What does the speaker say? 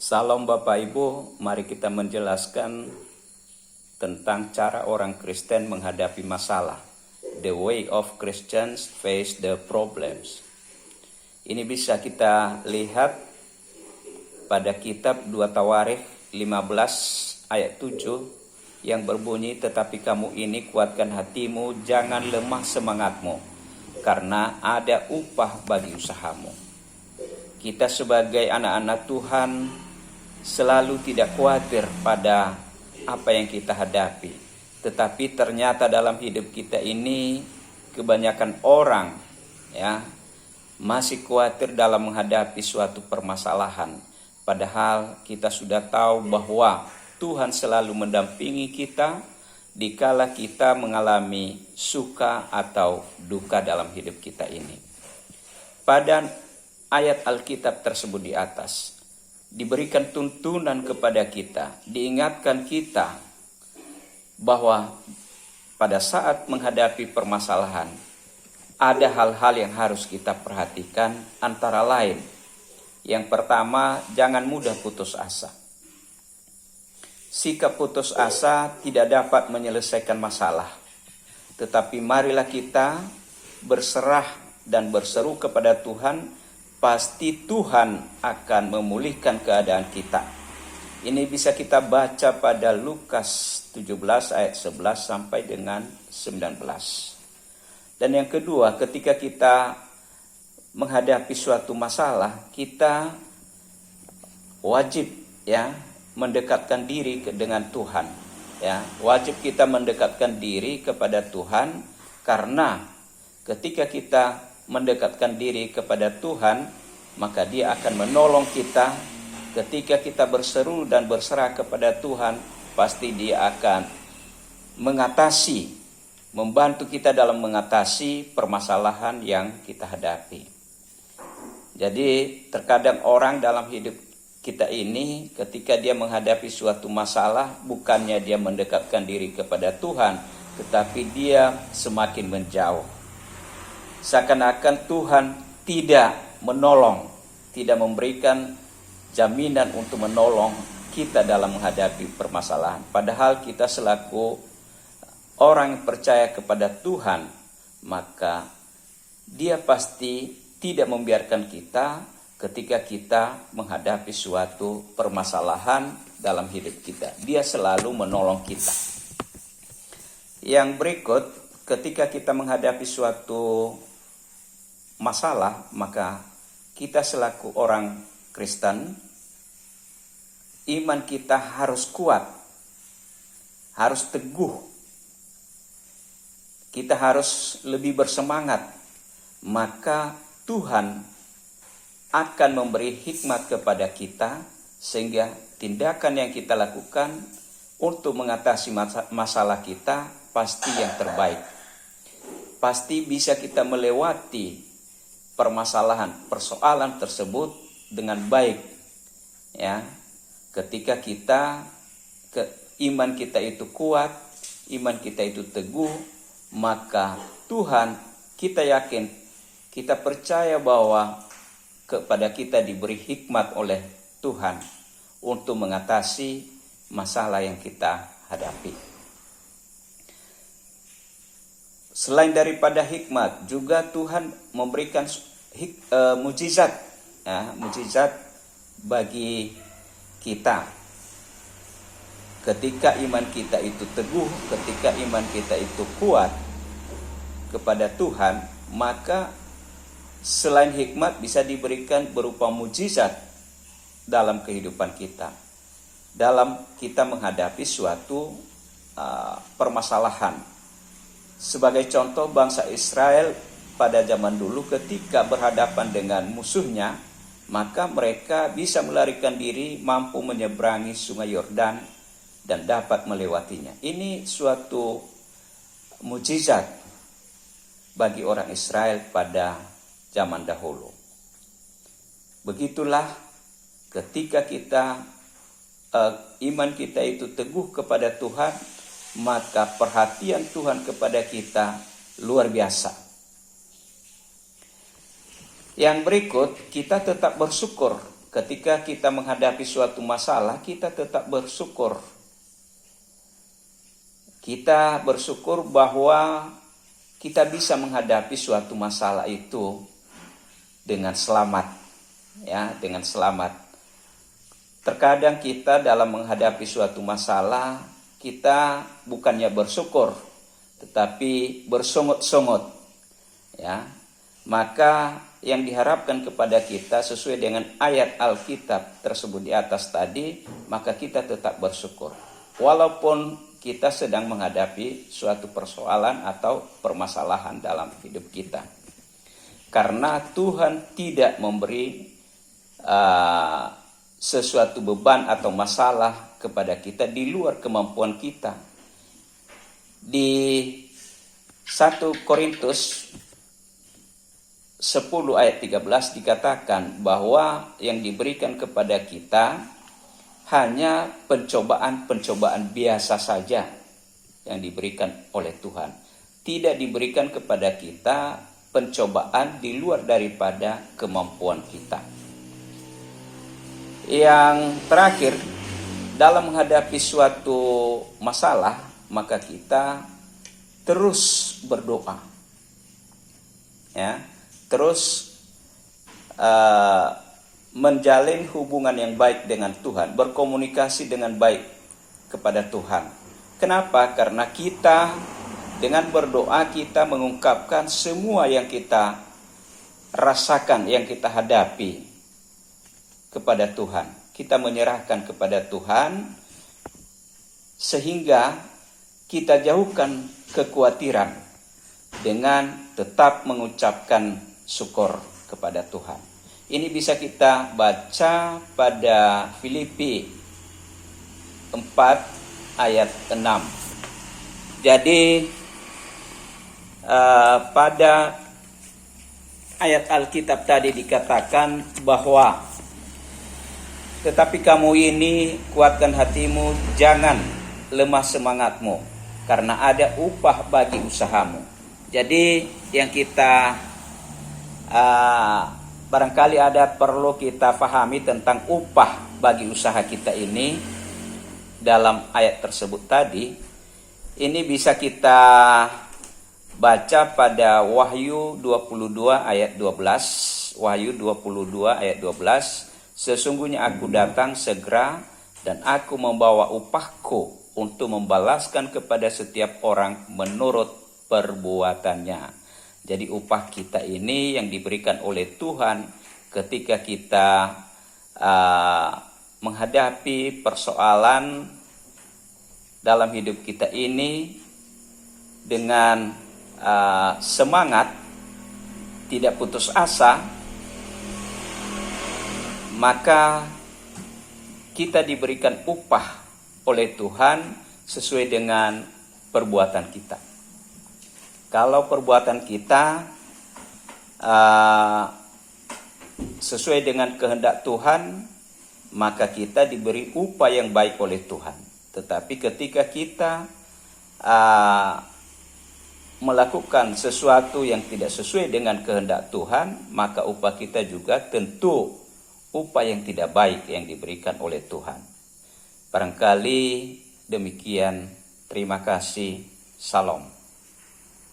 Salam Bapak Ibu, mari kita menjelaskan tentang cara orang Kristen menghadapi masalah. The way of Christians face the problems. Ini bisa kita lihat pada kitab 2 Tawarikh 15 ayat 7 yang berbunyi, tetapi kamu ini kuatkan hatimu, jangan lemah semangatmu, karena ada upah bagi usahamu. Kita sebagai anak-anak Tuhan selalu tidak khawatir pada apa yang kita hadapi. Tetapi ternyata dalam hidup kita ini kebanyakan orang masih khawatir dalam menghadapi suatu permasalahan. Padahal kita sudah tahu bahwa Tuhan selalu mendampingi kita dikala kita mengalami suka atau duka dalam hidup kita ini. Pada ayat Alkitab tersebut di atas diberikan tuntunan kepada kita, diingatkan kita bahwa pada saat menghadapi permasalahan ada hal-hal yang harus kita perhatikan, antara lain yang pertama, jangan mudah putus asa. Sikap putus asa tidak dapat menyelesaikan masalah, tetapi marilah kita berserah dan berseru kepada Tuhan. Pasti Tuhan akan memulihkan keadaan kita. Ini bisa kita baca pada Lukas 17 ayat 11 sampai dengan 19. Dan yang kedua, ketika kita menghadapi suatu masalah, kita wajib mendekatkan diri dengan Tuhan. Wajib kita mendekatkan diri kepada Tuhan, karena ketika kita mendekatkan diri kepada Tuhan, maka Dia akan menolong kita. Ketika kita berseru dan berserah kepada Tuhan, pasti Dia akan membantu kita dalam mengatasi permasalahan yang kita hadapi. Jadi terkadang orang dalam hidup kita ini, ketika dia menghadapi suatu masalah, bukannya dia mendekatkan diri kepada Tuhan, tetapi dia semakin menjauh. Seakan-akan Tuhan tidak menolong, tidak memberikan jaminan untuk menolong kita dalam menghadapi permasalahan. Padahal kita selaku orang yang percaya kepada Tuhan, maka Dia pasti tidak membiarkan kita ketika kita menghadapi suatu permasalahan dalam hidup kita. Dia selalu menolong kita. Yang berikut, ketika kita menghadapi suatu masalah, maka kita selaku orang Kristen, iman kita harus kuat, harus teguh. Kita harus lebih bersemangat, maka Tuhan akan memberi hikmat kepada kita, sehingga tindakan yang kita lakukan untuk mengatasi masalah kita pasti yang terbaik. Pasti bisa kita melewati persoalan tersebut dengan baik. Ketika iman kita itu kuat, iman kita itu teguh, maka Tuhan, kita yakin, kita percaya bahwa kepada kita diberi hikmat oleh Tuhan untuk mengatasi masalah yang kita hadapi. Selain daripada hikmat, juga Tuhan memberikan mujizat bagi kita. Ketika iman kita itu teguh, ketika iman kita itu kuat kepada Tuhan, maka selain hikmat bisa diberikan berupa mujizat dalam kehidupan kita, dalam kita menghadapi suatu permasalahan. Sebagai contoh, bangsa Israel pada zaman dulu ketika berhadapan dengan musuhnya, maka mereka bisa melarikan diri, mampu menyeberangi sungai Yordan dan dapat melewatinya. Ini suatu mujizat bagi orang Israel pada zaman dahulu. Begitulah ketika iman kita itu teguh kepada Tuhan, maka perhatian Tuhan kepada kita luar biasa. Yang berikut, kita tetap bersyukur ketika kita menghadapi suatu masalah, kita tetap bersyukur. Kita bersyukur bahwa kita bisa menghadapi suatu masalah itu dengan selamat, ya, dengan selamat. Terkadang kita dalam menghadapi suatu masalah, kita bukannya bersyukur, tetapi bersungut-sungut, ya. Maka yang diharapkan kepada kita sesuai dengan ayat Alkitab tersebut di atas tadi, maka kita tetap bersyukur walaupun kita sedang menghadapi suatu persoalan atau permasalahan dalam hidup kita, karena Tuhan tidak memberi sesuatu beban atau masalah kepada kita di luar kemampuan kita. Di 1 Korintus 10 ayat 13 dikatakan bahwa yang diberikan kepada kita hanya pencobaan-pencobaan biasa saja yang diberikan oleh Tuhan. Tidak diberikan kepada kita pencobaan di luar daripada kemampuan kita. Yang terakhir, dalam menghadapi suatu masalah, maka kita terus berdoa. Ya, terus menjalin hubungan yang baik dengan Tuhan, berkomunikasi dengan baik kepada Tuhan. Kenapa? Karena kita dengan berdoa kita mengungkapkan semua yang kita rasakan, yang kita hadapi kepada Tuhan. Kita menyerahkan kepada Tuhan sehingga kita jauhkan kekhawatiran dengan tetap mengucapkan syukur kepada Tuhan. Ini bisa kita baca pada Filipi 4 ayat 6. Jadi pada ayat Alkitab tadi dikatakan bahwa tetapi kamu ini kuatkan hatimu, jangan lemah semangatmu, karena ada upah bagi usahamu. Jadi yang kita barangkali ada perlu kita pahami tentang upah bagi usaha kita ini dalam ayat tersebut tadi. Ini bisa kita baca pada Wahyu 22 ayat 12. Wahyu 22 ayat 12. Sesungguhnya aku datang segera dan aku membawa upahku untuk membalaskan kepada setiap orang menurut perbuatannya. Jadi upah kita ini yang diberikan oleh Tuhan ketika kita menghadapi persoalan dalam hidup kita ini dengan semangat, tidak putus asa, maka kita diberikan upah oleh Tuhan sesuai dengan perbuatan kita. Kalau perbuatan kita sesuai dengan kehendak Tuhan, maka kita diberi upah yang baik oleh Tuhan. Tetapi ketika kita melakukan sesuatu yang tidak sesuai dengan kehendak Tuhan, maka upah kita juga tentu upah yang tidak baik yang diberikan oleh Tuhan. Barangkali demikian. Terima kasih. Salam.